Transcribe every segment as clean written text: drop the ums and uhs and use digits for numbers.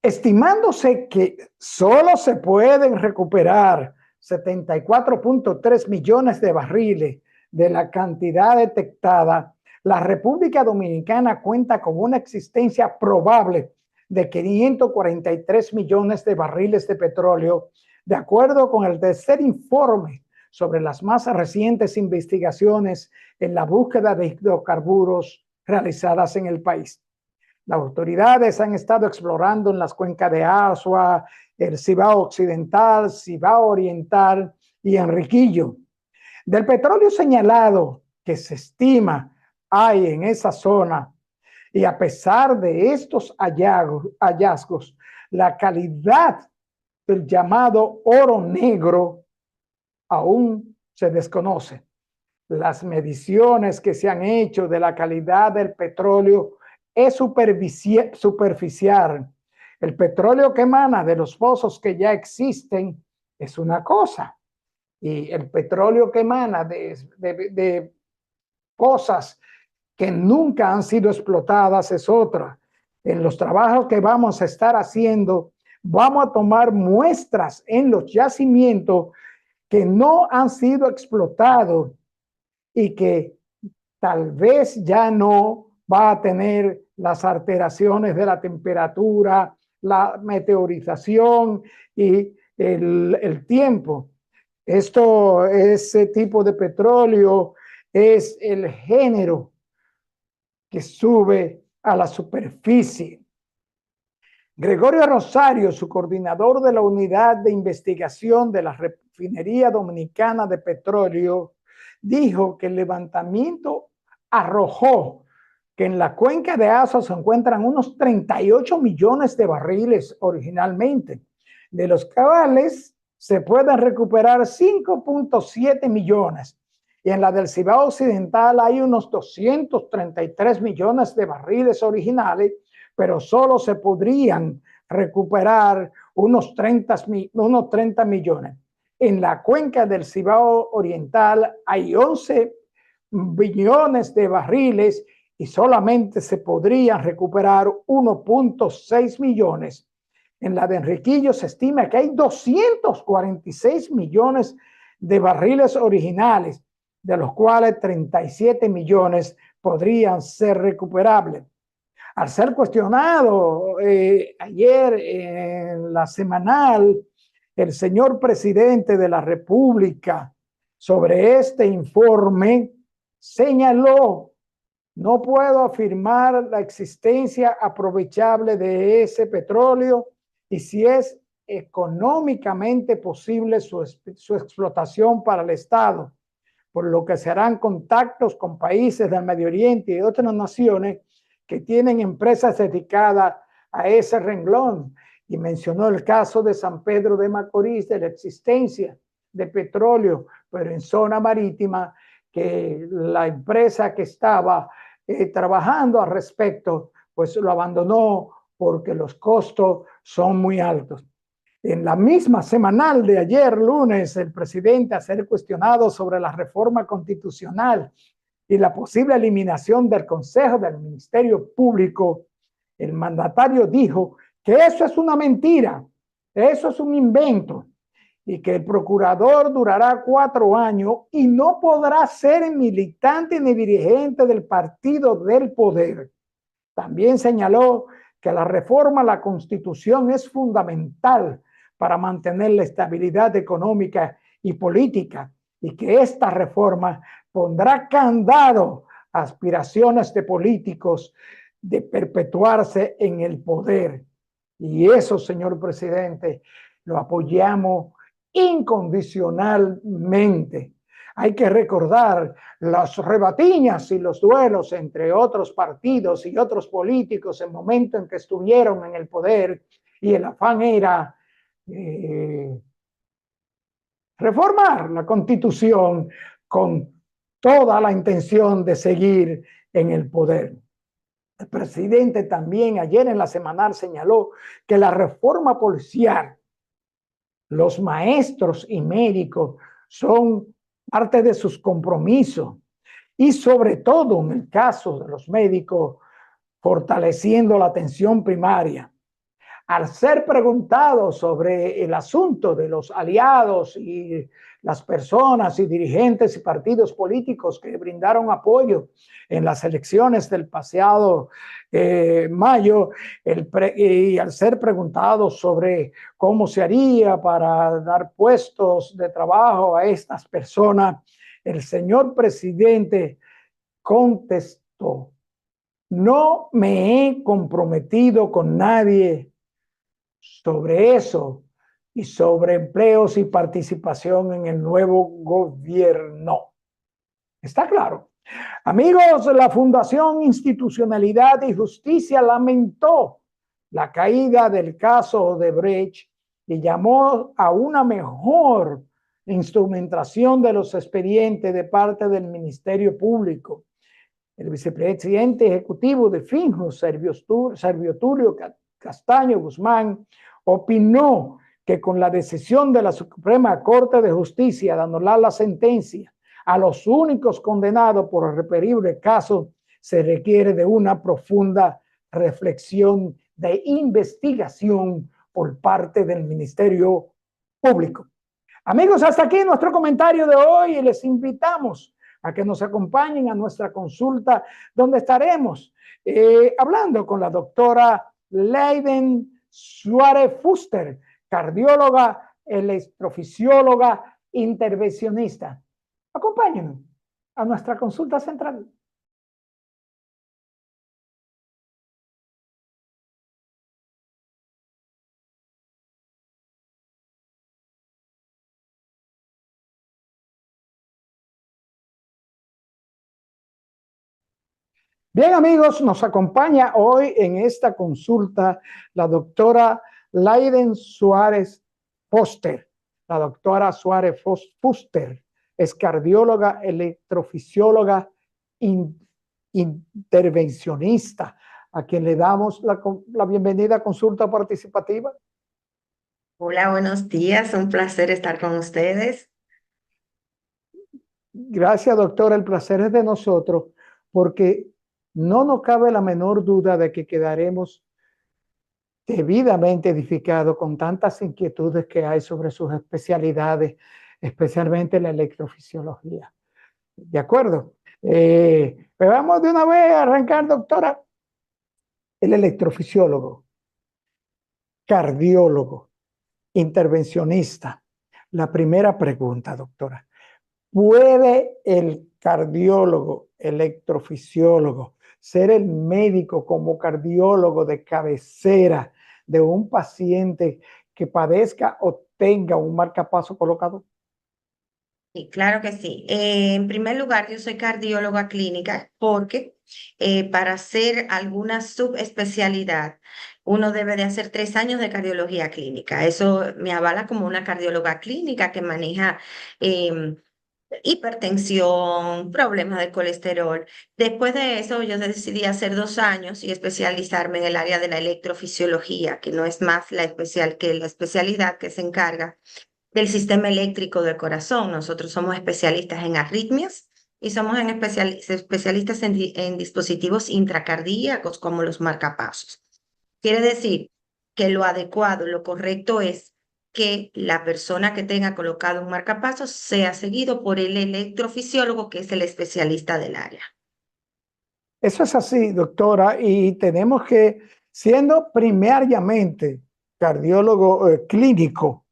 estimándose que solo se pueden recuperar 74.3 millones de barriles de la cantidad detectada, la República Dominicana cuenta con una existencia probable de 543 millones de barriles de petróleo, de acuerdo con el tercer informe sobre las más recientes investigaciones en la búsqueda de hidrocarburos realizadas en el país. Las autoridades han estado explorando en las cuencas de Azua, el Cibao Occidental, Cibao Oriental y Enriquillo. Del petróleo señalado que se estima hay en esa zona, y a pesar de estos hallazgos, la calidad del llamado oro negro aún se desconoce. Las mediciones que se han hecho de la calidad del petróleo es superficial. El petróleo que emana de los pozos que ya existen es una cosa, y el petróleo que emana de cosas que nunca han sido explotadas es otra. En los trabajos que vamos a estar haciendo, vamos a tomar muestras en los yacimientos que no han sido explotados y que tal vez ya no va a tener las alteraciones de la temperatura, la meteorización y el tiempo. Ese tipo de petróleo es el género que sube a la superficie. Gregorio Rosario, su coordinador de la Unidad de Investigación de la Refinería Dominicana de Petróleo, dijo que el levantamiento arrojó que en la cuenca de Azua se encuentran unos 38 millones de barriles originalmente, de los cuales se pueden recuperar 5.7 millones. Y en la del Cibao Occidental hay unos 233 millones de barriles originales, pero solo se podrían recuperar unos 30 millones. En la cuenca del Cibao Oriental hay 11 billones de barriles y solamente se podrían recuperar 1.6 millones. En la de Enriquillo se estima que hay 246 millones de barriles originales, de los cuales 37 millones podrían ser recuperables. Al ser cuestionado ayer en la semanal, el señor presidente de la República sobre este informe señaló: no puedo afirmar la existencia aprovechable de ese petróleo y si es económicamente posible su explotación para el Estado, por lo que se harán contactos con países del Medio Oriente y otras naciones que tienen empresas dedicadas a ese renglón. Y mencionó el caso de San Pedro de Macorís, de la existencia de petróleo, pero en zona marítima, que la empresa que estaba trabajando al respecto, pues lo abandonó porque los costos son muy altos. En la misma semanal de ayer, lunes, el presidente, a ser cuestionado sobre la reforma constitucional y la posible eliminación del Consejo del Ministerio Público, el mandatario dijo que eso es una mentira, eso es un invento, y que el procurador durará 4 años y no podrá ser militante ni dirigente del partido del poder. También señaló que la reforma a la Constitución es fundamental para mantener la estabilidad económica y política, y que esta reforma pondrá candado a aspiraciones de políticos de perpetuarse en el poder. Y eso, señor presidente, lo apoyamos incondicionalmente. Hay que recordar las rebatiñas y los duelos entre otros partidos y otros políticos en el momento en que estuvieron en el poder, y el afán era reformar la Constitución con toda la intención de seguir en el poder. El presidente también ayer en la semanal señaló que la reforma policial, los maestros y médicos son parte de sus compromisos, y sobre todo en el caso de los médicos, fortaleciendo la atención primaria. al ser preguntado sobre el asunto de los aliados y las personas y dirigentes y partidos políticos que brindaron apoyo en las elecciones del pasado mayo, y al ser preguntado sobre cómo se haría para dar puestos de trabajo a estas personas, el señor presidente contestó: no me he comprometido con nadie sobre eso y sobre empleos y participación en el nuevo gobierno. ¿Está claro? Amigos, la Fundación Institucionalidad y Justicia lamentó la caída del caso Odebrecht y llamó a una mejor instrumentación de los expedientes de parte del Ministerio Público. El vicepresidente ejecutivo de Finjus, Servio Tulio Castaño Guzmán, opinó que con la decisión de la Suprema Corte de Justicia de anular la sentencia a los únicos condenados por el referible caso, se requiere de una profunda reflexión de investigación por parte del Ministerio Público. Amigos, hasta aquí nuestro comentario de hoy y les invitamos a que nos acompañen a nuestra consulta, donde estaremos hablando con la doctora Leiden Suárez Fuster, cardióloga, electrofisióloga, intervencionista. Acompáñenos a nuestra consulta central. Bien, amigos, nos acompaña hoy en esta consulta la doctora Leiden Suárez Fuster. La doctora Suárez Fuster es cardióloga, electrofisióloga, intervencionista, a quien le damos la bienvenida a Consulta Participativa. Hola, buenos días. Un placer estar con ustedes. Gracias, doctora. El placer es de nosotros, porque no nos cabe la menor duda de que quedaremos debidamente edificados con tantas inquietudes que hay sobre sus especialidades, especialmente la electrofisiología. ¿De acuerdo? Pues vamos de una vez a arrancar, doctora. El electrofisiólogo, cardiólogo, intervencionista. La primera pregunta, doctora. ¿Puede el cardiólogo, electrofisiólogo, ser el médico como cardiólogo de cabecera de un paciente que padezca o tenga un marcapaso colocado? Sí, claro que sí. En primer lugar, yo soy cardióloga clínica porque para hacer alguna subespecialidad, uno debe de hacer 3 años de cardiología clínica. Eso me avala como una cardióloga clínica que maneja em, hipertensión, problemas de colesterol. Después de eso, yo decidí hacer 2 años y especializarme en el área de la electrofisiología, que no es más la especialidad que se encarga del sistema eléctrico del corazón. Nosotros somos especialistas en arritmias y somos especialistas en dispositivos intracardíacos como los marcapasos. Quiere decir que lo adecuado, lo correcto es que la persona que tenga colocado un marcapasos sea seguido por el electrofisiólogo, que es el especialista del área. Eso es así, doctora, y tenemos que, siendo primariamente cardiólogo clínico,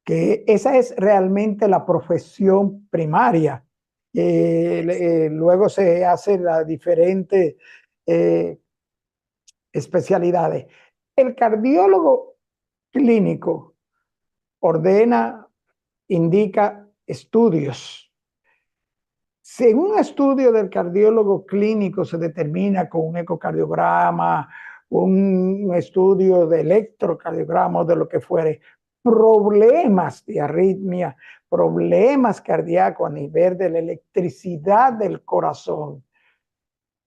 que esa es realmente la profesión primaria. Luego se hacen las diferentes eh, especialidades. El cardiólogo clínico ordena, indica estudios. Si un estudio del cardiólogo clínico se determina con un ecocardiograma, un estudio de electrocardiograma o de lo que fuere, problemas de arritmia, problemas cardíacos a nivel de la electricidad del corazón,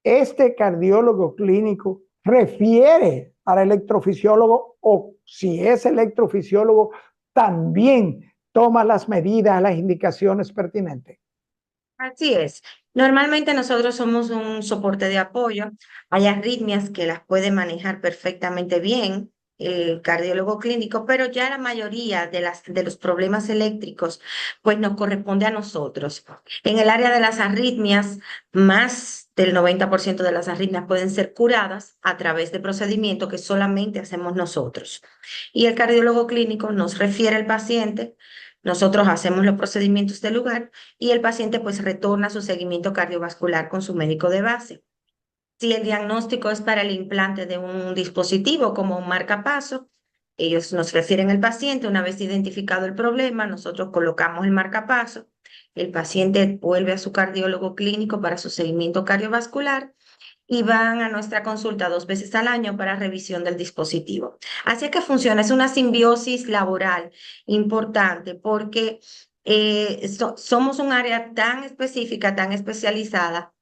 este cardiólogo clínico refiere al electrofisiólogo, o si es electrofisiólogo, también toma las medidas, las indicaciones pertinentes. Así es. Normalmente nosotros somos un soporte de apoyo. Hay arritmias que las puede manejar perfectamente bien el cardiólogo clínico, pero ya la mayoría de los problemas eléctricos, pues nos corresponde a nosotros. En el área de las arritmias, más del 90% de las arritmias pueden ser curadas a través de procedimientos que solamente hacemos nosotros. Y el cardiólogo clínico nos refiere al paciente, nosotros hacemos los procedimientos del lugar y el paciente pues retorna a su seguimiento cardiovascular con su médico de base. Si el diagnóstico es para el implante de un dispositivo como un marcapaso, ellos nos refieren al paciente. Una vez identificado el problema, nosotros colocamos el marcapaso. El paciente vuelve a su cardiólogo clínico para su seguimiento cardiovascular y van a nuestra consulta 2 veces al año para revisión del dispositivo. Así es que funciona, es una simbiosis laboral importante porque somos un área tan específica, tan especializada.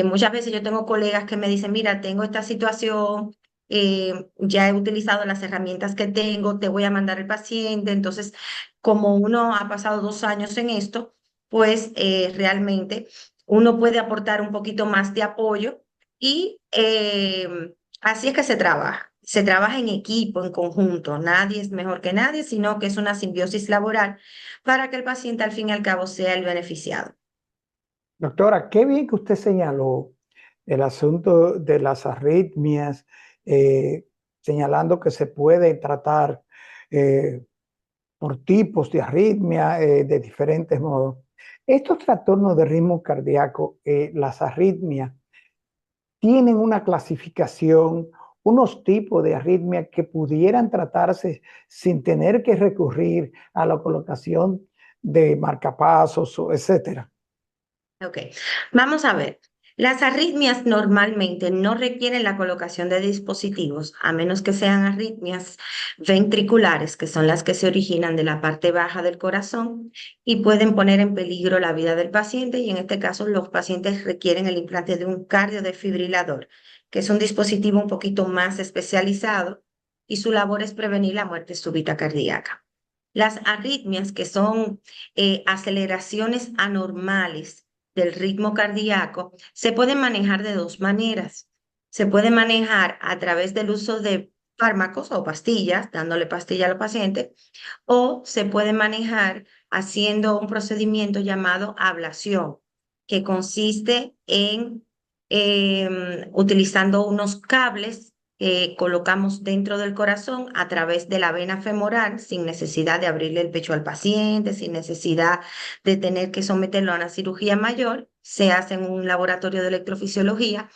Muchas veces yo tengo colegas que me dicen, mira, tengo esta situación, ya he utilizado las herramientas que tengo, te voy a mandar el paciente. Entonces, como uno ha pasado 2 años en esto, pues realmente uno puede aportar un poquito más de apoyo y así es que se trabaja. Se trabaja en equipo, en conjunto. Nadie es mejor que nadie, sino que es una simbiosis laboral para que el paciente al fin y al cabo sea el beneficiado. Doctora, qué bien que usted señaló el asunto de las arritmias, eh, señalando que se puede tratar eh, por tipos de arritmia de diferentes modos. Estos trastornos de ritmo cardíaco, las arritmias, tienen una clasificación, unos tipos de arritmia que pudieran tratarse sin tener que recurrir a la colocación de marcapasos, etcétera. Ok, vamos a ver. Las arritmias normalmente no requieren la colocación de dispositivos, a menos que sean arritmias ventriculares, que son las que se originan de la parte baja del corazón y pueden poner en peligro la vida del paciente. Y en este caso, los pacientes requieren el implante de un cardiodefibrilador, que es un dispositivo un poquito más especializado y su labor es prevenir la muerte súbita cardíaca. Las arritmias, que son aceleraciones anormales del ritmo cardíaco, se pueden manejar de dos maneras. Se puede manejar a través del uso de fármacos o pastillas, dándole pastilla al paciente, o se puede manejar haciendo un procedimiento llamado ablación, que consiste en utilizando unos cables que colocamos dentro del corazón a través de la vena femoral, sin necesidad de abrirle el pecho al paciente, sin necesidad de tener que someterlo a una cirugía mayor. Se hace en un laboratorio de electrofisiología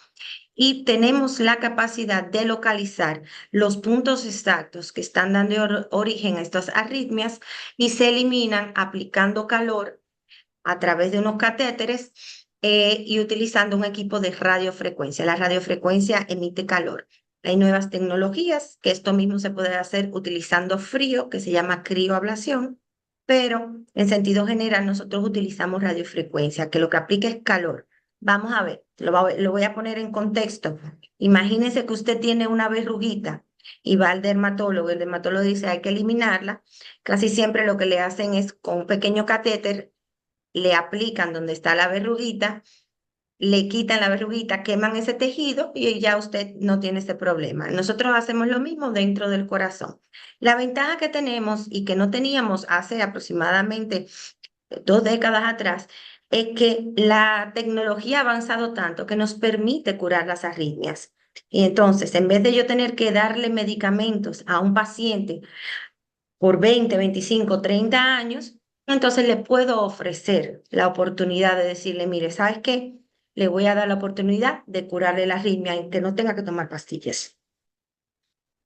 y tenemos la capacidad de localizar los puntos exactos que están dando origen a estas arritmias y se eliminan aplicando calor a través de unos catéteres y utilizando un equipo de radiofrecuencia. La radiofrecuencia emite calor. Hay nuevas tecnologías que esto mismo se puede hacer utilizando frío, que se llama crioablación, pero en sentido general nosotros utilizamos radiofrecuencia, que lo que aplica es calor. Vamos a ver, lo voy a poner en contexto. Imagínese que usted tiene una verruguita y va al dermatólogo, el dermatólogo dice hay que eliminarla. Casi siempre lo que le hacen es con un pequeño catéter, le aplican donde está la verruguita, le quitan la verruguita, queman ese tejido y ya usted no tiene ese problema. Nosotros hacemos lo mismo dentro del corazón. La ventaja que tenemos y que no teníamos hace aproximadamente 2 décadas atrás es que la tecnología ha avanzado tanto que nos permite curar las arritmias. Y entonces, en vez de yo tener que darle medicamentos a un paciente por 20, 25, 30 años, entonces le puedo ofrecer la oportunidad de decirle, mire, ¿sabes qué? Le voy a dar la oportunidad de curarle la arritmia y que no tenga que tomar pastillas.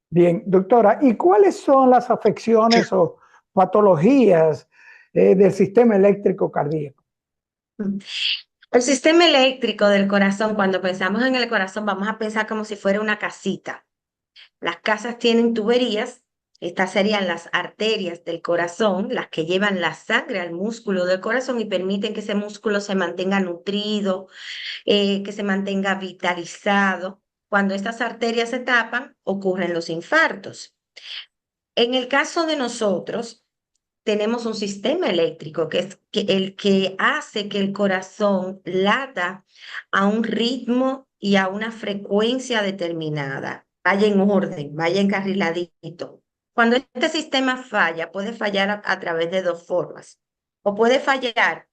Bien, doctora, ¿y cuáles son las afecciones o patologías del sistema eléctrico cardíaco? El sistema eléctrico del corazón, cuando pensamos en el corazón, vamos a pensar como si fuera una casita. Las casas tienen tuberías, estas serían las arterias del corazón, las que llevan la sangre al músculo del corazón y permiten que ese músculo se mantenga nutrido, que se mantenga vitalizado. Cuando estas arterias se tapan, ocurren los infartos. En el caso de nosotros, tenemos un sistema eléctrico que es el que hace que el corazón lata a un ritmo y a una frecuencia determinada. vaya en orden, vaya encarriladito. Cuando este sistema falla, puede fallar a través de dos formas. O puede fallar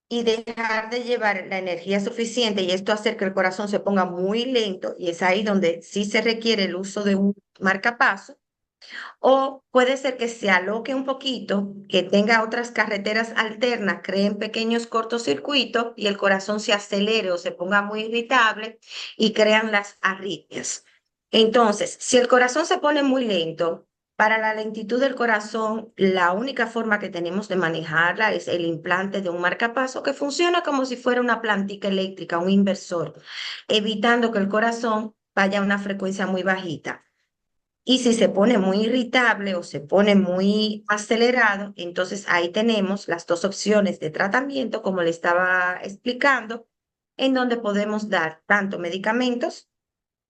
y dejar de llevar la energía suficiente y esto hace que el corazón se ponga muy lento y es ahí donde sí se requiere el uso de un marcapaso. O puede ser que se aloque un poquito, que tenga otras carreteras alternas, creen pequeños cortocircuitos y el corazón se acelere o se ponga muy irritable y crean las arritmias. Entonces, si el corazón se pone muy lento, para la lentitud del corazón, la única forma que tenemos de manejarla es el implante de un marcapaso que funciona como si fuera una plantica eléctrica, un inversor, evitando que el corazón vaya a una frecuencia muy bajita. Y si se pone muy irritable o se pone muy acelerado, entonces ahí tenemos las dos opciones de tratamiento, como le estaba explicando, en donde podemos dar tanto medicamentos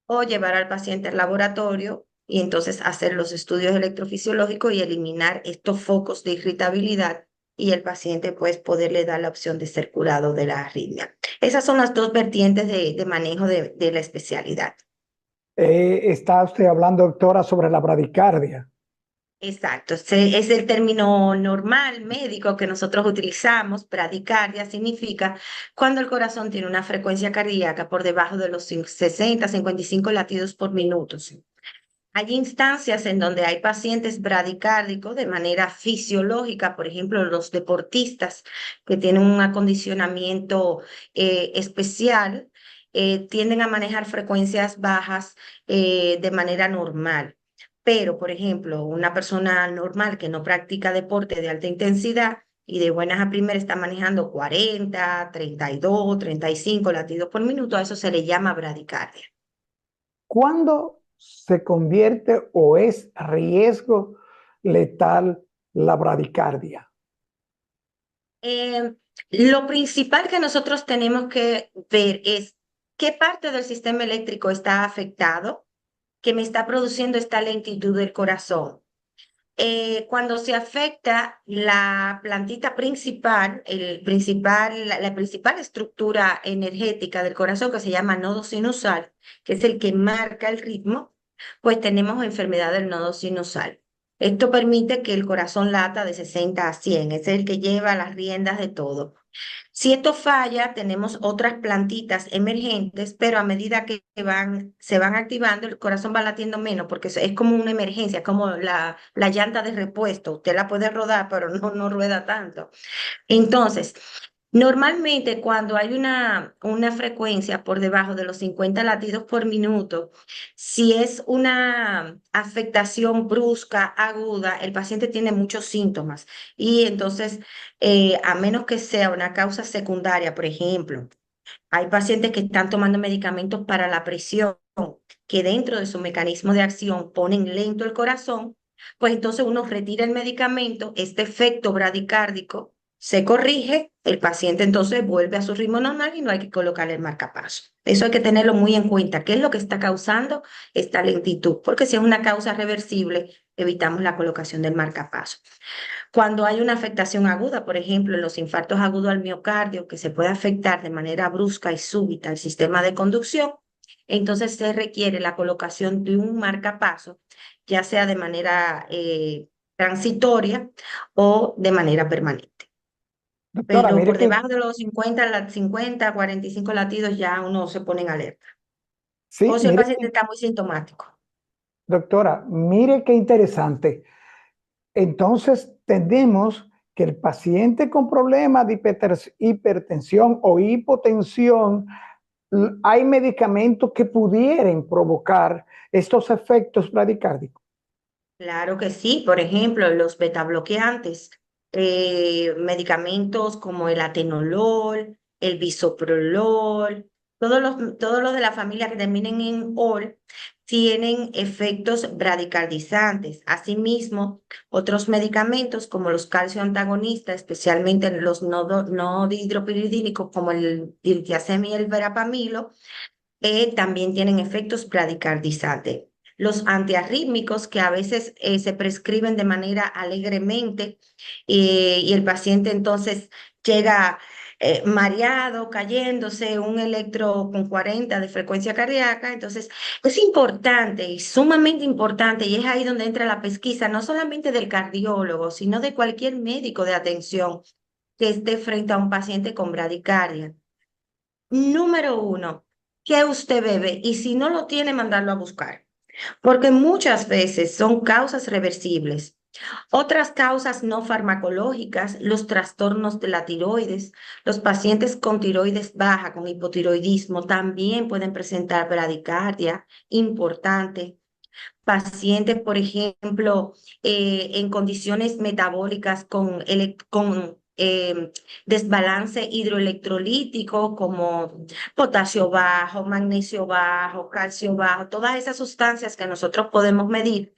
o llevar al paciente al laboratorio y entonces hacer los estudios electrofisiológicos y eliminar estos focos de irritabilidad y el paciente pues poderle dar la opción de ser curado de la arritmia. Esas son las dos vertientes de manejo de la especialidad. Está usted hablando, doctora, sobre la bradicardia. Exacto, es el término normal médico que nosotros utilizamos. Bradicardia significa cuando el corazón tiene una frecuencia cardíaca por debajo de los 60, 55 latidos por minuto. Hay instancias en donde hay pacientes bradicárdicos de manera fisiológica, por ejemplo, los deportistas que tienen un acondicionamiento especial, tienden a manejar frecuencias bajas de manera normal. Pero, por ejemplo, una persona normal que no practica deporte de alta intensidad y de buenas a primeras está manejando 40, 32, 35 latidos por minuto, a eso se le llama bradicardia. ¿Cuándo se convierte o es riesgo letal la bradicardia? Eh, lo principal que nosotros tenemos que ver es qué parte del sistema eléctrico está afectado, que me está produciendo esta lentitud del corazón. Cuando se afecta la plantita principal, la principal estructura energética del corazón, que se llama nodo sinusal, que es el que marca el ritmo, pues tenemos enfermedad del nodo sinusal. Esto permite que el corazón lata de 60 a 100, es el que lleva las riendas de todo. Si esto falla, tenemos otras plantitas emergentes, pero a medida que se van activando, el corazón va latiendo menos porque es como una emergencia, como la llanta de repuesto. Usted la puede rodar, pero no rueda tanto. Entonces, normalmente cuando hay una frecuencia por debajo de los 50 latidos por minuto, si es una afectación brusca, aguda, el paciente tiene muchos síntomas y entonces, a menos que sea una causa secundaria, por ejemplo, hay pacientes que están tomando medicamentos para la presión, que dentro de su mecanismo de acción ponen lento el corazón, pues entonces uno retira el medicamento, este efecto bradicárdico se corrige, el paciente entonces vuelve a su ritmo normal y no hay que colocarle el marcapaso. Eso hay que tenerlo muy en cuenta. ¿Qué es lo que está causando esta lentitud? Porque si es una causa reversible, evitamos la colocación del marcapaso. Cuando hay una afectación aguda, por ejemplo, en los infartos agudos al miocardio, que se puede afectar de manera brusca y súbita el sistema de conducción, entonces se requiere la colocación de un marcapaso, ya sea de manera transitoria o de manera permanente. Doctora, Pero mire por que, debajo de los 50, 45 latidos ya uno se pone en alerta. O sí, si el mire paciente que, está muy sintomático. doctora, mire qué interesante. Entonces, tenemos que el paciente con problemas de hipertensión o hipotensión, hay medicamentos que pudieran provocar estos efectos bradicárdicos. Claro que sí, por ejemplo, los betabloqueantes, medicamentos como el atenolol, el bisoprolol, todos los de la familia que terminen en ol tienen efectos bradicardizantes. Asimismo, otros medicamentos como los calcio antagonistas, especialmente los no dihidropiridínicos como el diltiazem y el verapamilo, también tienen efectos bradicardizantes. Los antiarrítmicos que a veces se prescriben de manera alegremente y el paciente entonces llega mareado, cayéndose, un electro con 40 de frecuencia cardíaca. Entonces, es importante y sumamente importante, y es ahí donde entra la pesquisa, no solamente del cardiólogo, sino de cualquier médico de atención que esté frente a un paciente con bradicardia. Número uno, ¿qué usted bebe? Y si no lo tiene, mandarlo a buscar, porque muchas veces son causas reversibles. Otras causas no farmacológicas, los trastornos de la tiroides. Los pacientes con tiroides baja, con hipotiroidismo, también pueden presentar bradicardia, importante. Pacientes, por ejemplo, en condiciones metabólicas con desbalance hidroelectrolítico, como potasio bajo, magnesio bajo, calcio bajo, todas esas sustancias que nosotros podemos medir.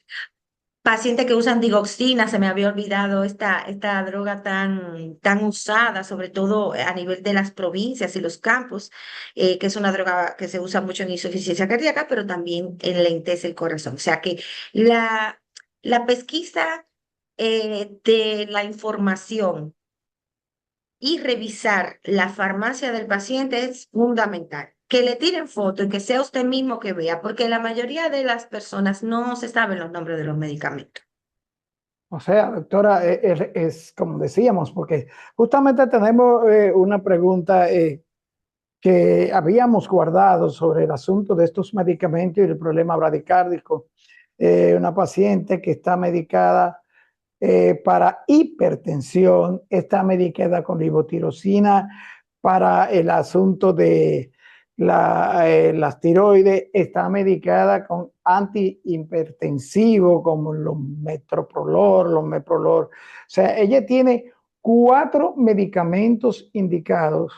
Pacientes que usan digoxina, se me había olvidado esta droga tan usada, sobre todo a nivel de las provincias y los campos, que es una droga que se usa mucho en insuficiencia cardíaca, pero también enlentece el corazón. O sea que la, la pesquisa de la información y revisar la farmacia del paciente es fundamental. Que le tiren foto y que sea usted mismo que vea, porque la mayoría de las personas no se saben los nombres de los medicamentos. O sea, doctora, es como decíamos, porque justamente tenemos una pregunta que habíamos guardado sobre el asunto de estos medicamentos y el problema bradicárdico. Una paciente que está medicada para hipertensión, está medicada con levotirosina para el asunto de las tiroides, está medicada con antihipertensivo como los metoprolol, los meprolol. O sea, ella tiene 4 medicamentos indicados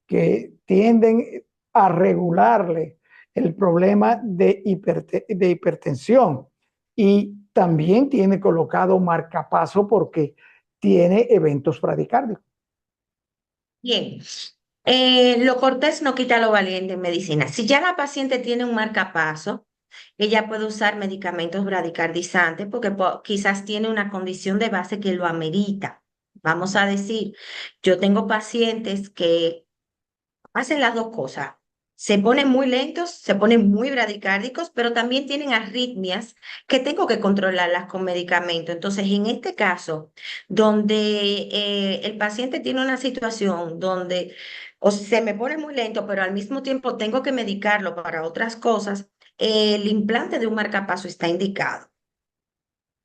que tienden a regularle el problema de hipertensión. Y también tiene colocado marcapaso porque tiene eventos bradicárdicos. Bien, lo cortés no quita lo valiente en medicina. Si ya la paciente tiene un marcapaso, ella puede usar medicamentos bradicardizantes porque quizás tiene una condición de base que lo amerita. Vamos a decir, yo tengo pacientes que hacen las dos cosas. Se ponen muy lentos, se ponen muy bradicárdicos, pero también tienen arritmias que tengo que controlarlas con medicamento. Entonces, en este caso, donde el paciente tiene una situación donde o se me pone muy lento, pero al mismo tiempo tengo que medicarlo para otras cosas, el implante de un marcapaso está indicado.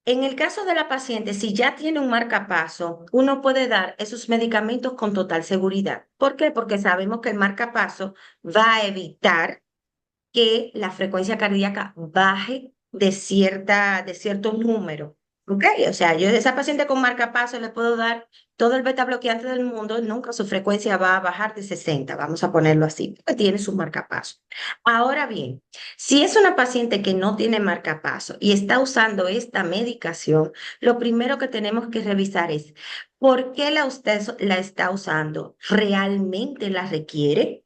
En el caso de la paciente, si ya tiene un marcapaso, uno puede dar esos medicamentos con total seguridad. ¿Por qué? Porque sabemos que el marcapaso va a evitar que la frecuencia cardíaca baje de cierto número. ¿Ok? O sea, yo a esa paciente con marcapaso le puedo dar todo el beta bloqueante del mundo, nunca su frecuencia va a bajar de 60, vamos a ponerlo así, porque tiene su marcapaso. Ahora bien, si es una paciente que no tiene marcapaso y está usando esta medicación, lo primero que tenemos que revisar es por qué usted la está usando. ¿Realmente la requiere?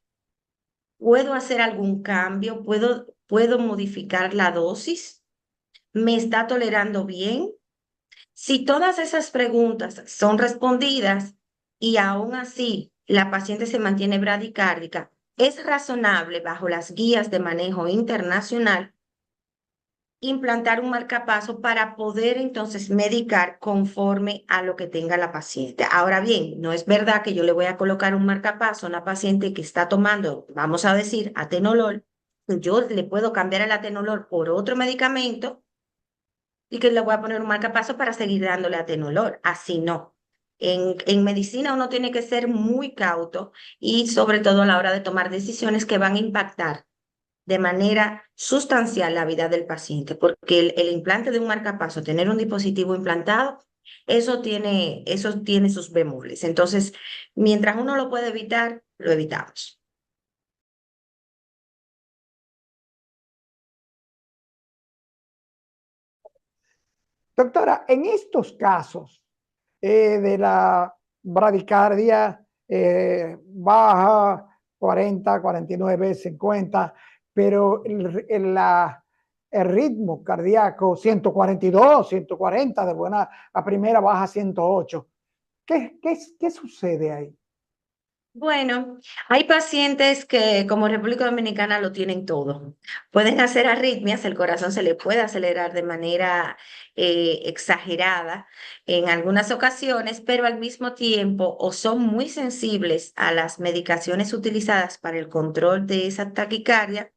¿Puedo hacer algún cambio? ¿Puedo modificar la dosis? ¿Me está tolerando bien? Si todas esas preguntas son respondidas y aún así la paciente se mantiene bradicárdica, es razonable bajo las guías de manejo internacional implantar un marcapaso para poder entonces medicar conforme a lo que tenga la paciente. Ahora bien, no es verdad que yo le voy a colocar un marcapaso a una paciente que está tomando, vamos a decir, atenolol. Yo le puedo cambiar el atenolol por otro medicamento y que le voy a poner un marcapaso para seguir dándole atenolol. Así no. En medicina uno tiene que ser muy cauto y sobre todo a la hora de tomar decisiones que van a impactar de manera sustancial la vida del paciente, porque el implante de un marcapaso, tener un dispositivo implantado, eso tiene sus bemoles. Entonces, mientras uno lo puede evitar, lo evitamos. Doctora, en estos casos de la bradicardia baja, 40, 49, 50, pero el ritmo cardíaco 142, 140, de buena a primera baja 108. ¿Qué sucede ahí? Bueno, hay pacientes que como República Dominicana lo tienen todo. Pueden hacer arritmias, el corazón se le puede acelerar de manera exagerada en algunas ocasiones, pero al mismo tiempo o son muy sensibles a las medicaciones utilizadas para el control de esa taquicardia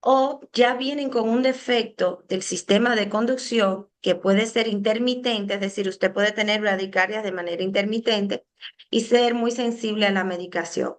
o ya vienen con un defecto del sistema de conducción que puede ser intermitente, es decir, usted puede tener bradicardias de manera intermitente y ser muy sensible a la medicación.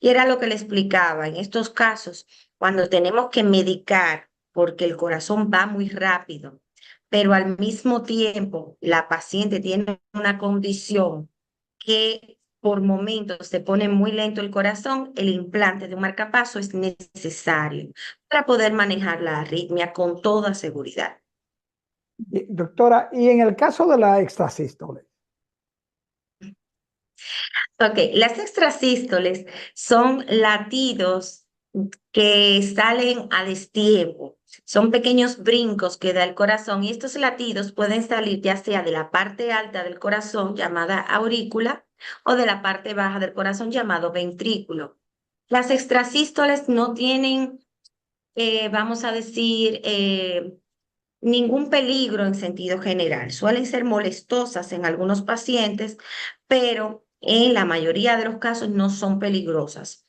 Y era lo que le explicaba, en estos casos, cuando tenemos que medicar porque el corazón va muy rápido, pero al mismo tiempo la paciente tiene una condición que por momentos se pone muy lento el corazón, el implante de un marcapaso es necesario para poder manejar la arritmia con toda seguridad. Doctora, y en el caso de la extrasístole. Ok, las extrasístoles son latidos que salen a destiempo. Son pequeños brincos que da el corazón y estos latidos pueden salir ya sea de la parte alta del corazón llamada aurícula o de la parte baja del corazón llamado ventrículo. Las extrasístoles no tienen, vamos a decir, ningún peligro en sentido general. Suelen ser molestosas en algunos pacientes, pero en la mayoría de los casos no son peligrosas.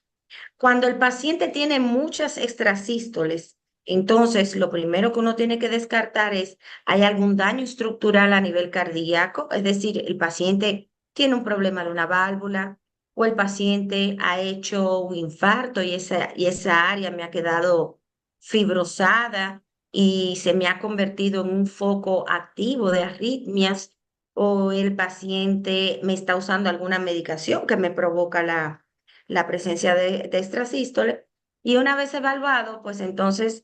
Cuando el paciente tiene muchas extrasístoles, entonces lo primero que uno tiene que descartar es, ¿hay algún daño estructural a nivel cardíaco? Es decir, el paciente tiene un problema de una válvula o el paciente ha hecho un infarto y esa área me ha quedado fibrosada y se me ha convertido en un foco activo de arritmias o el paciente me está usando alguna medicación que me provoca la presencia de extrasístole. Y una vez evaluado, pues entonces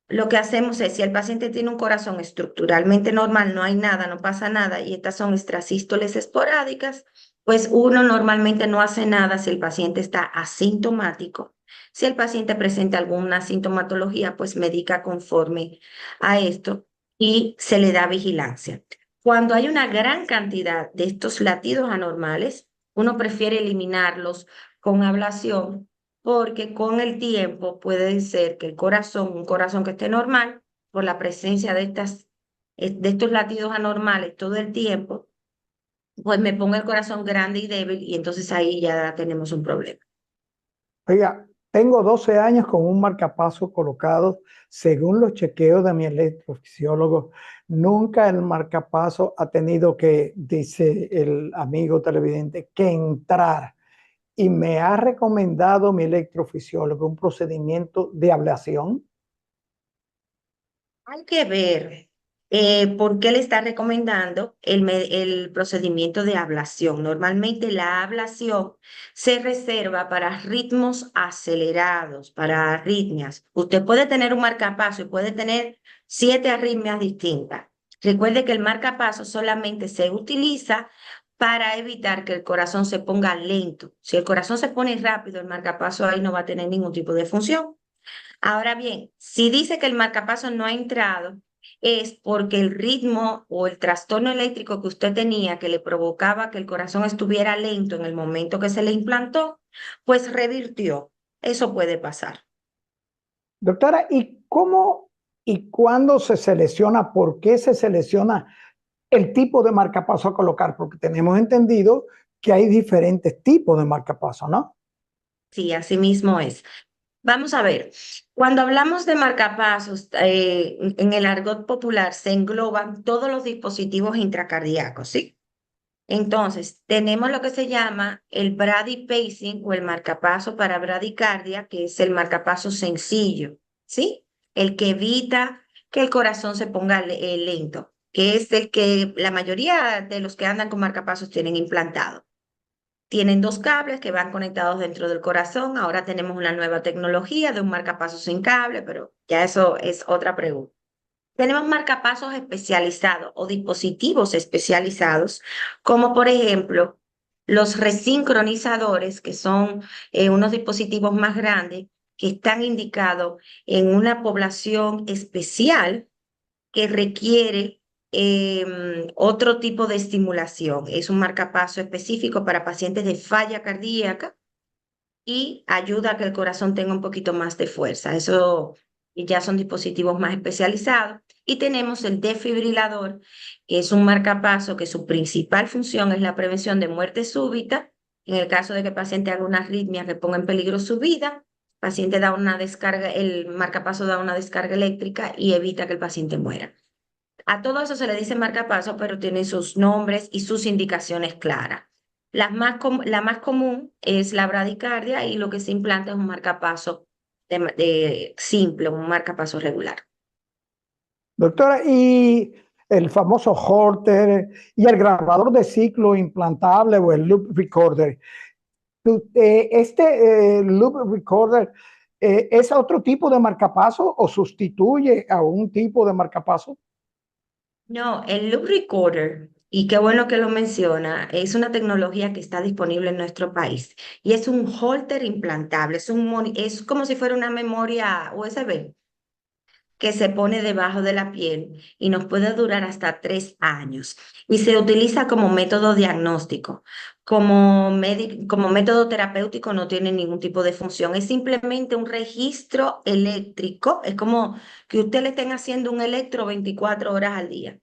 lo que hacemos es, si el paciente tiene un corazón estructuralmente normal, no hay nada, no pasa nada, y estas son extrasístoles esporádicas, pues uno normalmente no hace nada si el paciente está asintomático. Si el paciente presenta alguna sintomatología, pues medica conforme a esto y se le da vigilancia. Cuando hay una gran cantidad de estos latidos anormales, uno prefiere eliminarlos con ablación porque con el tiempo puede ser que el corazón, un corazón que esté normal, por la presencia de estos latidos anormales todo el tiempo, pues me ponga el corazón grande y débil y entonces ahí ya tenemos un problema. Oiga, tengo 12 años con un marcapaso colocado. Según los chequeos de mi electrofisiólogo, nunca el marcapaso ha tenido que, dice el amigo televidente, que entrar. Y me ha recomendado mi electrofisiólogo un procedimiento de ablación. Hay que ver por qué le está recomendando el procedimiento de ablación. Normalmente la ablación se reserva para ritmos acelerados, para arritmias. Usted puede tener un marcapaso y puede tener 7 arritmias distintas. Recuerde que el marcapaso solamente se utiliza para evitar que el corazón se ponga lento. Si el corazón se pone rápido, el marcapaso ahí no va a tener ningún tipo de función. Ahora bien, si dice que el marcapaso no ha entrado, es porque el ritmo o el trastorno eléctrico que usted tenía que le provocaba que el corazón estuviera lento en el momento que se le implantó, pues revirtió. Eso puede pasar. Doctora, ¿y cómo y cuándo se selecciona? ¿Por qué se selecciona el tipo de marcapaso a colocar? Porque tenemos entendido que hay diferentes tipos de marcapaso, ¿no? Sí, así mismo es. Vamos a ver, cuando hablamos de marcapasos, en el argot popular se engloban todos los dispositivos intracardíacos, ¿sí? Entonces, tenemos lo que se llama el brady pacing o el marcapaso para bradicardia, que es el marcapaso sencillo, ¿sí? El que evita que el corazón se ponga lento, que es el que la mayoría de los que andan con marcapasos tienen implantado. Tienen 2 cables que van conectados dentro del corazón. Ahora tenemos una nueva tecnología de un marcapasos sin cable, pero ya eso es otra pregunta. Tenemos marcapasos especializados o dispositivos especializados, como por ejemplo los resincronizadores, que son unos dispositivos más grandes que están indicados en una población especial que requiere otro tipo de estimulación. Es un marcapaso específico para pacientes de falla cardíaca y ayuda a que el corazón tenga un poquito más de fuerza. Eso ya son dispositivos más especializados. Y tenemos el desfibrilador, que es un marcapaso que su principal función es la prevención de muerte súbita. En el caso de que el paciente haga una arritmia que ponga en peligro su vida, el paciente da una descarga, el marcapaso da una descarga eléctrica y evita que el paciente muera. A todo eso se le dice marcapaso, pero tiene sus nombres y sus indicaciones claras. La más común es la bradicardia y lo que se implanta es un marcapaso simple, un marcapaso regular. Doctora, y el famoso Holter y el grabador de ciclo implantable o el loop recorder. Loop recorder es otro tipo de marcapaso o sustituye a un tipo de marcapaso. No, el Loop Recorder, y qué bueno que lo menciona, es una tecnología que está disponible en nuestro país y es un holter implantable, es como si fuera una memoria USB que se pone debajo de la piel y nos puede durar hasta 3 años. Y se utiliza como método diagnóstico. Como método terapéutico no tiene ningún tipo de función. Es simplemente un registro eléctrico. Es como que usted le estén haciendo un electro 24 horas al día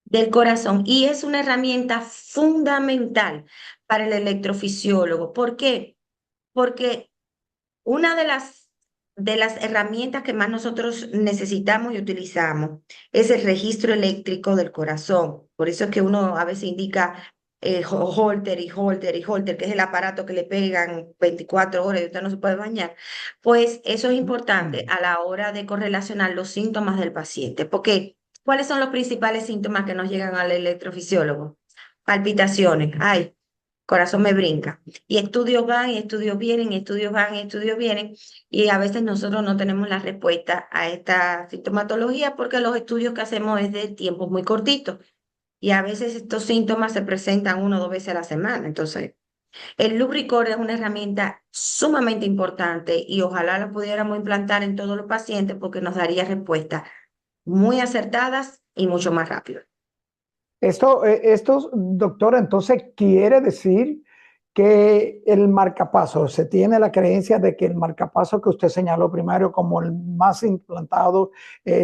del corazón. Y es una herramienta fundamental para el electrofisiólogo. ¿Por qué? Porque una de las herramientas que más nosotros necesitamos y utilizamos es el registro eléctrico del corazón. Por eso es que uno a veces indica holter y holter y holter, que es el aparato que le pegan 24 horas y usted no se puede bañar. Pues eso es importante a la hora de correlacionar los síntomas del paciente. Porque, ¿cuáles son los principales síntomas que nos llegan al electrofisiólogo? Palpitaciones. Ay, corazón me brinca. Y estudios van y estudios vienen, y estudios van y estudios vienen, y a veces nosotros no tenemos la respuesta a esta sintomatología porque los estudios que hacemos es de tiempo muy cortito. Y a veces estos síntomas se presentan 1 o 2 veces a la semana. Entonces, el Lubricor es una herramienta sumamente importante y ojalá la pudiéramos implantar en todos los pacientes porque nos daría respuestas muy acertadas y mucho más rápido. Esto, doctora, entonces quiere decir que el marcapaso, se tiene la creencia de que el marcapaso que usted señaló primero como el más implantado,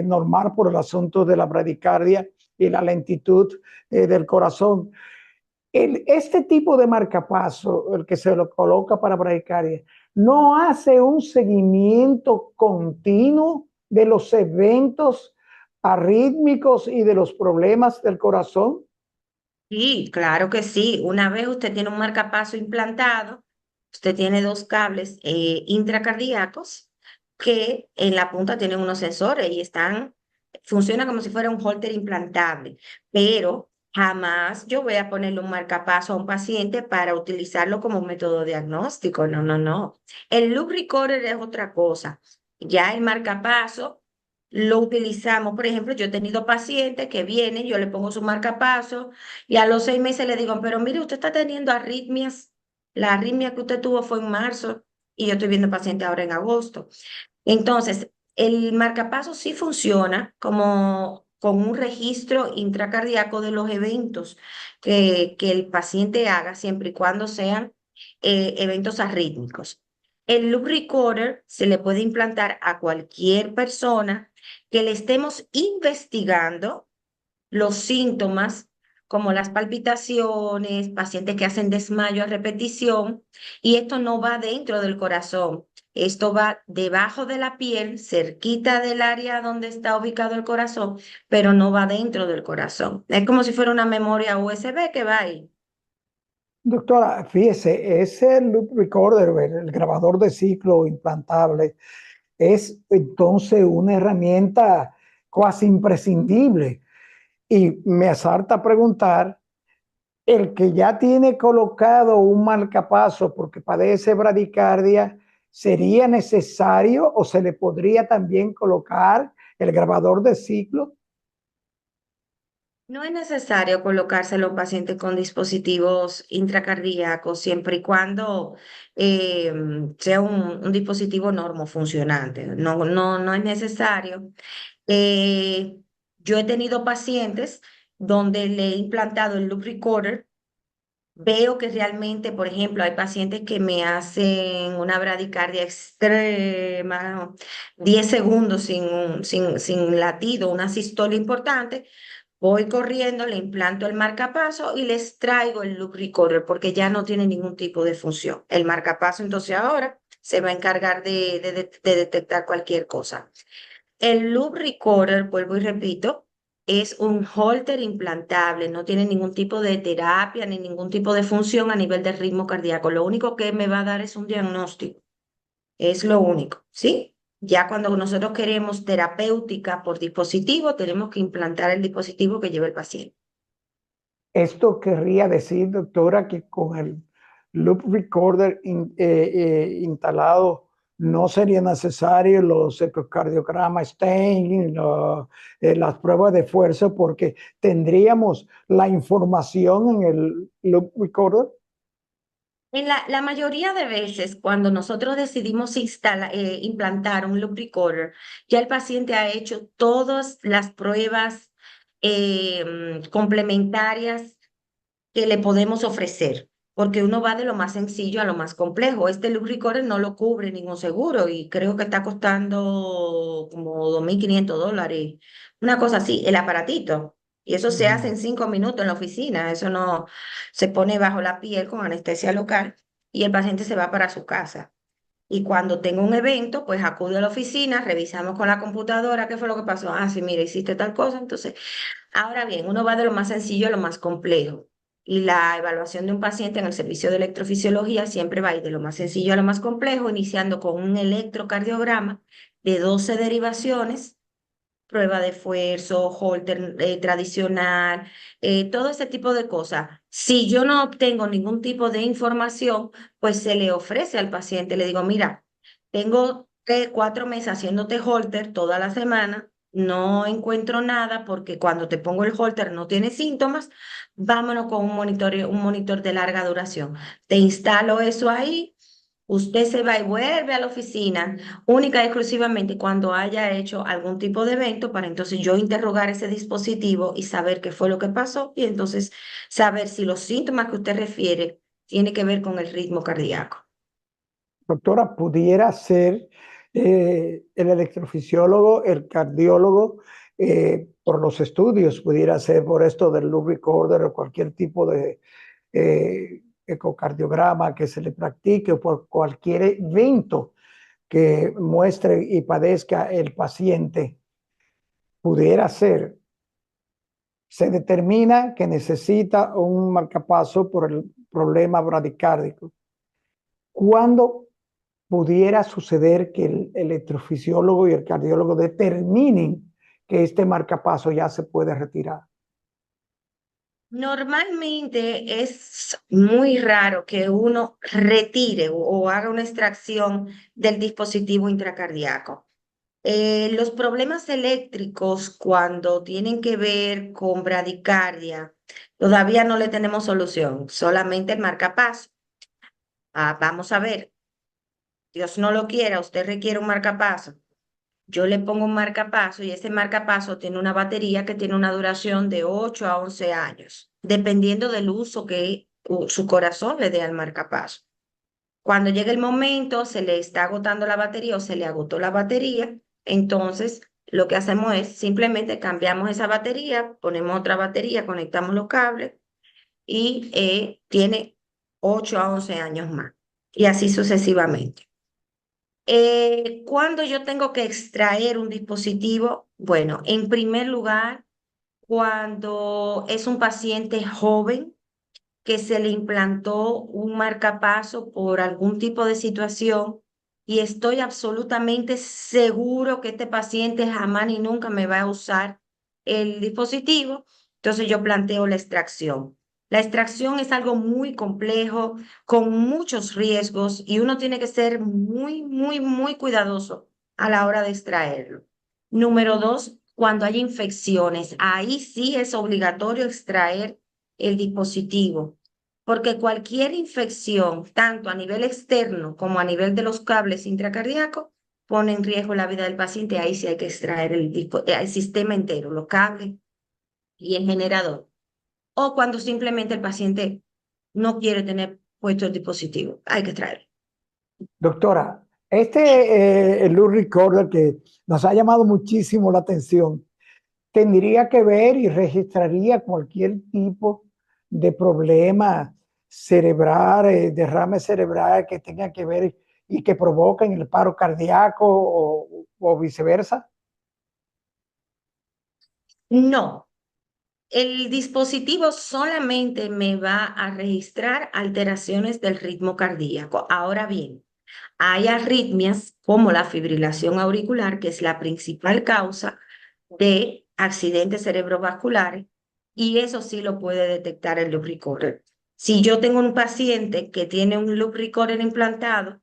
normal por el asunto de la bradicardia y la lentitud del corazón. Este tipo de marcapaso, el que se lo coloca para bradicardia, no hace un seguimiento continuo de los eventos arrítmicos y de los problemas del corazón. Sí, claro que sí. Una vez usted tiene un marcapaso implantado, usted tiene dos cables intracardíacos que en la punta tienen unos sensores y funciona como si fuera un holter implantable, pero jamás yo voy a ponerle un marcapaso a un paciente para utilizarlo como un método diagnóstico. No, no, no. El loop recorder es otra cosa. Ya el marcapaso lo utilizamos, por ejemplo, yo he tenido pacientes que vienen, yo le pongo su marcapaso y a los 6 meses le digo, pero mire, usted está teniendo arritmias. La arritmia que usted tuvo fue en marzo y yo estoy viendo paciente ahora en agosto. Entonces, el marcapaso sí funciona como con un registro intracardíaco de los eventos que el paciente haga, siempre y cuando sean eventos arrítmicos. El loop recorder se le puede implantar a cualquier persona que le estemos investigando los síntomas como las palpitaciones, pacientes que hacen desmayo a repetición, y esto no va dentro del corazón, esto va debajo de la piel, cerquita del área donde está ubicado el corazón, pero no va dentro del corazón. Es como si fuera una memoria USB que va ahí. Doctora, fíjese, ese loop recorder, el grabador de ciclo implantable, es entonces una herramienta casi imprescindible. Y me asalta preguntar, el que ya tiene colocado un marcapaso porque padece bradicardia, ¿sería necesario o se le podría también colocar el grabador de ciclo? No es necesario colocarse a los pacientes con dispositivos intracardíacos siempre y cuando eh, sea un dispositivo normofuncionante. No, no, no es necesario. Eh, yo he tenido pacientes donde le he implantado el loop recorder veo que realmente, por ejemplo, hay pacientes que me hacen una bradicardia extrema, ¿no? 10 segundos sin latido, una sístole importante. Voy corriendo, le implanto el marcapaso y les traigo el loop recorder porque ya no tiene ningún tipo de función. El marcapaso entonces ahora se va a encargar de detectar cualquier cosa. El loop recorder, vuelvo y repito, es un holter implantable, no tiene ningún tipo de terapia ni ningún tipo de función a nivel del ritmo cardíaco. Lo único que me va a dar es un diagnóstico, es lo único, ¿sí? Ya cuando nosotros queremos terapéutica por dispositivo, tenemos que implantar el dispositivo que lleva el paciente. Esto querría decir, doctora, que con el loop recorder instalado no sería necesario los ecocardiogramas Stein, las pruebas de fuerza, porque tendríamos la información en el loop recorder. En la mayoría de veces, cuando nosotros decidimos implantar un loop recorder, ya el paciente ha hecho todas las pruebas complementarias que le podemos ofrecer, porque uno va de lo más sencillo a lo más complejo. Este loop recorder no lo cubre ningún seguro y creo que está costando como $2.500, una cosa así, el aparatito. Y eso se hace Ujú. en 5 minutos en la oficina, eso no se pone bajo la piel con anestesia local y el paciente se va para su casa. Y cuando tengo un evento, pues acudo a la oficina, revisamos con la computadora qué fue lo que pasó. Ah, sí, mira, hiciste tal cosa, entonces ahora bien, uno va de lo más sencillo a lo más complejo. Y la evaluación de un paciente en el servicio de electrofisiología siempre va a ir de lo más sencillo a lo más complejo, iniciando con un electrocardiograma de 12 derivaciones, prueba de esfuerzo, holter tradicional, todo ese tipo de cosas. Si yo no obtengo ningún tipo de información, pues se le ofrece al paciente, le digo, mira, tengo 4 meses haciéndote holter toda la semana, no encuentro nada porque cuando te pongo el holter no tiene síntomas, vámonos con un monitor de larga duración. Te instalo eso ahí. Usted se va y vuelve a la oficina única y exclusivamente cuando haya hecho algún tipo de evento para entonces yo interrogar ese dispositivo y saber qué fue lo que pasó y entonces saber si los síntomas que usted refiere tiene que ver con el ritmo cardíaco. Doctora, pudiera ser el electrofisiólogo, el cardiólogo, por los estudios, pudiera ser por esto del loop recorder o cualquier tipo de ecocardiograma que se le practique o por cualquier evento que muestre y padezca el paciente, pudiera ser. Se determina que necesita un marcapaso por el problema bradicárdico. ¿Cuándo pudiera suceder que el electrofisiólogo y el cardiólogo determinen que este marcapaso ya se puede retirar? Normalmente es muy raro que uno retire o haga una extracción del dispositivo intracardíaco. Los problemas eléctricos cuando tienen que ver con bradicardia, todavía no le tenemos solución, solamente el marcapaso. Ah, vamos a ver, Dios no lo quiera, usted requiere un marcapaso. Yo le pongo un marcapaso y ese marcapaso tiene una batería que tiene una duración de 8 a 11 años, dependiendo del uso que su corazón le dé al marcapaso. Cuando llega el momento, se le está agotando la batería o se le agotó la batería, entonces lo que hacemos es simplemente cambiamos esa batería, ponemos otra batería, conectamos los cables y tiene 8 a 11 años más. Y así sucesivamente. ¿Cuándo yo tengo que extraer un dispositivo? Bueno, en primer lugar, cuando es un paciente joven que se le implantó un marcapaso por algún tipo de situación y estoy absolutamente seguro que este paciente jamás ni nunca me va a usar el dispositivo, entonces yo planteo la extracción. La extracción es algo muy complejo, con muchos riesgos y uno tiene que ser muy, muy, muy cuidadoso a la hora de extraerlo. Número dos, cuando hay infecciones, ahí sí es obligatorio extraer el dispositivo, porque cualquier infección, tanto a nivel externo como a nivel de los cables intracardíacos, pone en riesgo la vida del paciente. Ahí sí hay que extraer el sistema entero, los cables y el generador. O cuando simplemente el paciente no quiere tener puesto el dispositivo. Hay que traerlo. Doctora, el loop recorder que nos ha llamado muchísimo la atención, tendría que ver y registraría cualquier tipo de problema cerebral, derrame cerebral que tenga que ver y que provoquen el paro cardíaco o viceversa. No, el dispositivo solamente me va a registrar alteraciones del ritmo cardíaco. Ahora bien, hay arritmias como la fibrilación auricular, que es la principal causa de accidentes cerebrovasculares, y eso sí lo puede detectar el loop recorder. Si yo tengo un paciente que tiene un loop recorder implantado,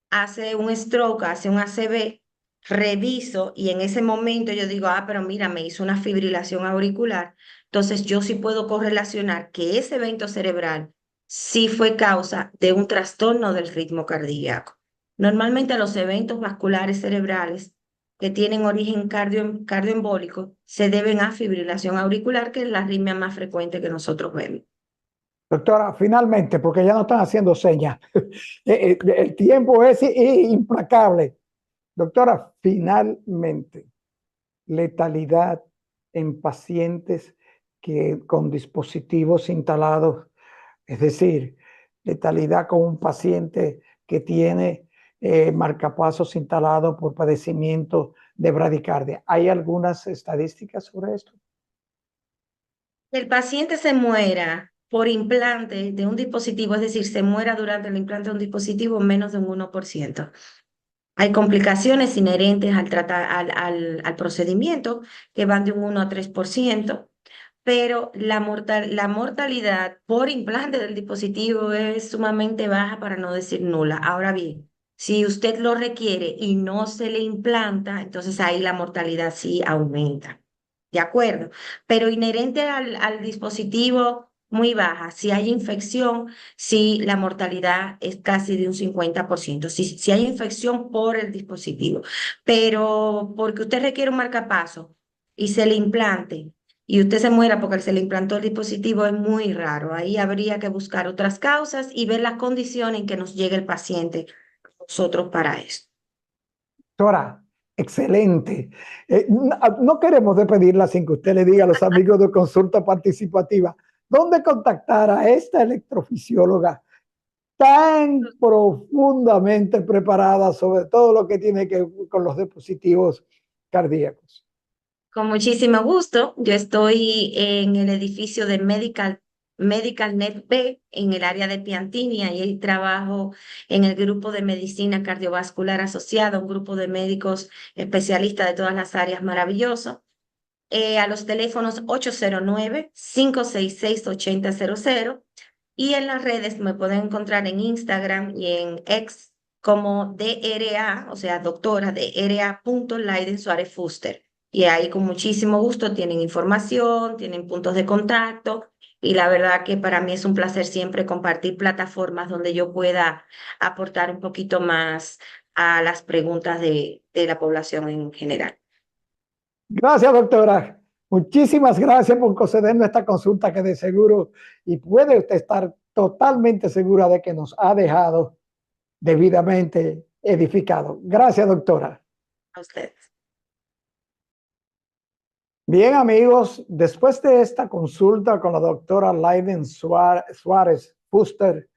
hace un stroke, hace un ACV, reviso y en ese momento yo digo, ah, pero mira, me hizo una fibrilación auricular, entonces yo sí puedo correlacionar que ese evento cerebral sí fue causa de un trastorno del ritmo cardíaco. Normalmente los eventos vasculares cerebrales que tienen origen cardioembólico se deben a fibrilación auricular, que es la arritmia más frecuente que nosotros vemos. Doctora, finalmente, porque ya no están haciendo señas, el tiempo es implacable. Doctora, finalmente, letalidad en pacientes que con dispositivos instalados, es decir, letalidad con un paciente que tiene marcapasos instalados por padecimiento de bradicardia. ¿Hay algunas estadísticas sobre esto? El paciente se muera por implante de un dispositivo, es decir, se muera durante el implante de un dispositivo, menos de un 1%. Hay complicaciones inherentes al procedimiento que van de un 1 a 3%, pero la mortalidad por implante del dispositivo es sumamente baja, para no decir nula. Ahora bien, si usted lo requiere y no se le implanta, entonces ahí la mortalidad sí aumenta. ¿De acuerdo? Pero inherente al dispositivo, muy baja. Si hay infección, sí, la mortalidad es casi de un 50%. Si hay infección por el dispositivo, pero porque usted requiere un marcapaso y se le implante y usted se muera porque se le implantó el dispositivo, es muy raro. Ahí habría que buscar otras causas y ver las condiciones en que nos llegue el paciente a nosotros para esto. Doctora, excelente. No queremos despedirla sin que usted le diga a los amigos de Consulta Participativa dónde contactar a esta electrofisióloga tan profundamente preparada sobre todo lo que tiene que ver con los dispositivos cardíacos. Con muchísimo gusto. Yo estoy en el edificio de Medical Net B en el área de Piantini. Ahí trabajo en el grupo de medicina cardiovascular asociada, un grupo de médicos especialistas de todas las áreas maravilloso. A los teléfonos 809-566-8000 y en las redes me pueden encontrar en Instagram y en X como DRA, o sea, doctora DRA.Leiden Suárez Fuster. Y ahí con muchísimo gusto tienen información, tienen puntos de contacto y la verdad que para mí es un placer siempre compartir plataformas donde yo pueda aportar un poquito más a las preguntas de la población en general. Gracias, doctora. Muchísimas gracias por concedernos esta consulta que de seguro y puede usted estar totalmente segura de que nos ha dejado debidamente edificado. Gracias, doctora. A ustedes. Bien, amigos, después de esta consulta con la doctora Leiden Suárez Fuster,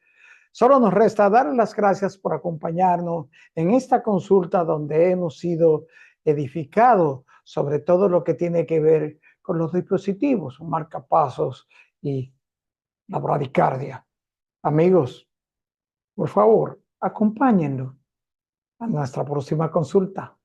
solo nos resta dar las gracias por acompañarnos en esta consulta donde hemos sido edificados sobre todo lo que tiene que ver con los dispositivos, marcapasos y la bradicardia. Amigos, por favor, acompáñennos a nuestra próxima consulta.